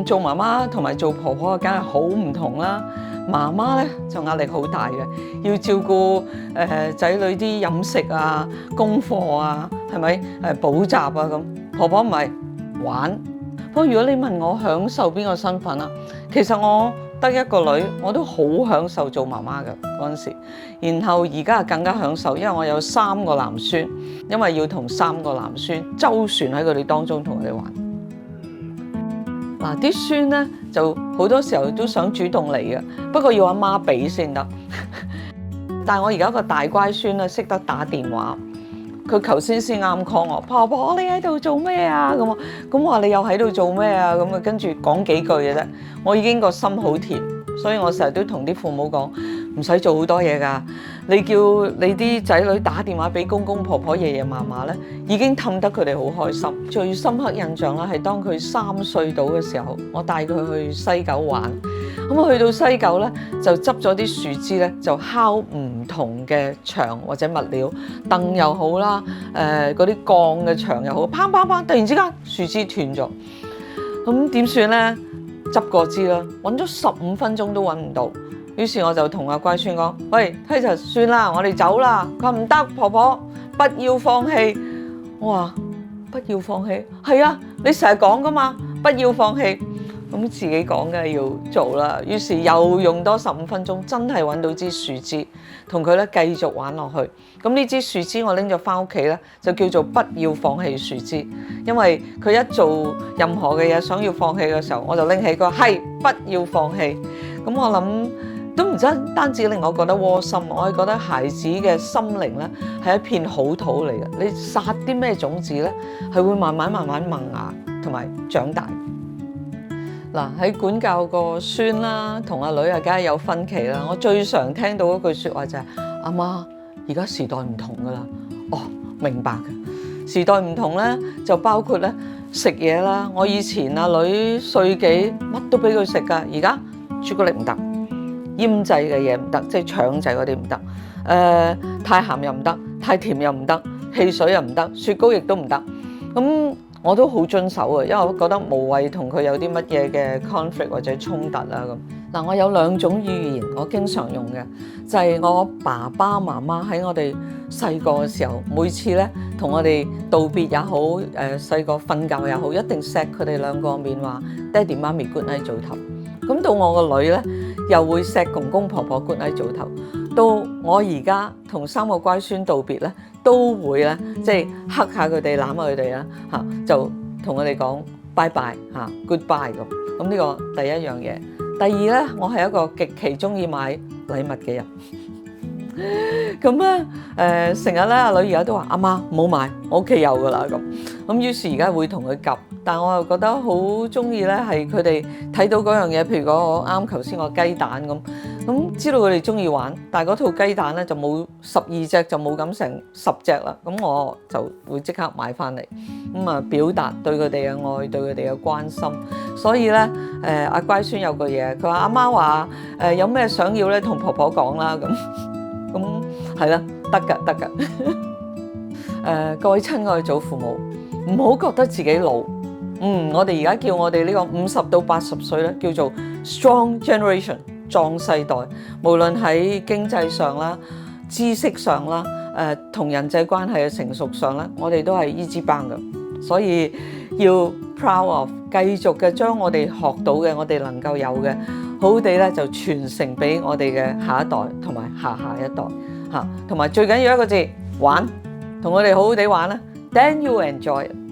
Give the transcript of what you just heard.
做媽媽同埋做婆婆梗係好唔同啦。媽媽咧就壓力好大嘅，要照顧仔女啲飲食啊、功課啊，係咪補習啊咁？婆婆唔係玩。不過如果你問我享受邊個身份啊，其實我得一個女，我都好享受做媽媽嘅嗰陣時。然後而家更加享受，因為我有3個男孫，因為要同3個男孫周旋喺佢哋當中同佢哋玩。嗱，啲孫咧就好多時候都想主動嚟嘅，不過要阿媽俾先得。但係我而家個大乖孫咧識得打電話，佢頭先啱 call 我，婆婆你喺度做咩啊？咁我話你又喺度做咩啊？咁啊跟住講幾句嘅啫，我已經個心好甜，所以我成日都同啲父母講，唔使做好多嘢㗎。你叫你啲仔女打電話俾公公婆婆、爺爺嫲嫲咧，已經氹得佢哋好開心。最深刻印象啦，係當佢3歲到嘅時候，我帶佢去西九玩。咁我去到西九咧，就執咗啲樹枝咧，就敲唔同嘅牆或者物料，凳又好啦，嗰啲鋼嘅牆又好，砰砰砰！突然之間樹枝斷咗，咁點算咧？執過枝啦，揾咗15分鐘都揾唔到。於是我就同阿乖孫講：喂，睇就算啦，我哋走啦。佢話唔得，婆婆不要放棄。我話不要放棄，係啊，你成日講噶嘛，不要放棄。咁自己講嘅要做啦。於是又用多15分鐘，真係揾到支樹枝，同佢咧繼續玩落去。咁呢支樹枝我拎咗翻屋企咧，就叫做不要放棄樹枝。因為佢一做任何嘅嘢想要放棄嘅時候，我就拎起佢話係不要放棄。咁我諗。都唔單止令我覺得窩心，我係覺得孩子嘅心靈咧係一片好土嚟嘅。你撒啲咩種子咧，係會慢慢萌芽同埋長大。嗱，喺管教個孫啦，同阿女啊，梗係有分歧啦。我最常聽到嗰句説話就係：阿媽，而家時代唔同噶啦。哦，明白嘅。時代唔同咧，就包括咧食嘢啦。我以前阿女歲幾，乜都俾佢食㗎，而家朱古力唔得。醃製嘅嘢唔得，即係腸仔嗰啲唔得，太鹹又唔得，太甜又唔得，汽水又唔得，雪糕亦都唔得。咁我都好遵守啊，因為我覺得無謂同佢有啲乜嘢嘅 conflict 或者衝突啊咁。嗱，我有2種語言我經常用嘅，就係我爸爸媽媽喺我哋細個嘅時候，每次咧同我哋道別也好，細個瞓覺也好，一定錫佢哋2個面話爹哋媽咪 good night 早唞。咁到我個女咧，又會錫公公婆婆 good night 早唞。到我而家同3個乖孫道別咧，都會咧即係黑下佢哋，攬下佢哋啦嚇，就同佢哋講拜拜嚇 goodbye 咁。咁呢個第一樣嘢。第二咧，我係一個極其中意買禮物嘅人。咁咧成日咧阿女而家都話：阿媽唔好買，我屋企有噶啦咁。咁於是而家會同佢夾。但我又覺得好中意咧，係佢哋睇到嗰樣嘢，譬如我啱頭先個雞蛋咁知道佢哋中意玩，但係嗰套雞蛋咧就冇12隻，就冇咁成10隻啦。咁我就會即刻買翻嚟，咁啊表達對佢哋嘅愛，對佢哋嘅關心。所以咧阿乖孫有個嘢，佢話阿媽話有咩想要咧，同婆婆講啦咁係啦，得㗎。各位親愛嘅祖父母，唔好覺得自己老。我哋而家叫我哋呢個50到80歲咧，叫做 strong generation 壯世代。無論喺經濟上啦、知識上啦、同人際關係嘅成熟上咧，我哋都係easy bound嘅。所以要 proud of， 繼續嘅將我哋學到嘅，我哋能夠有嘅，好好地咧就傳承俾我哋嘅下一代同埋下一代嚇。同埋最緊要一個字，玩，同我哋好好地玩啦。Then you enjoy it。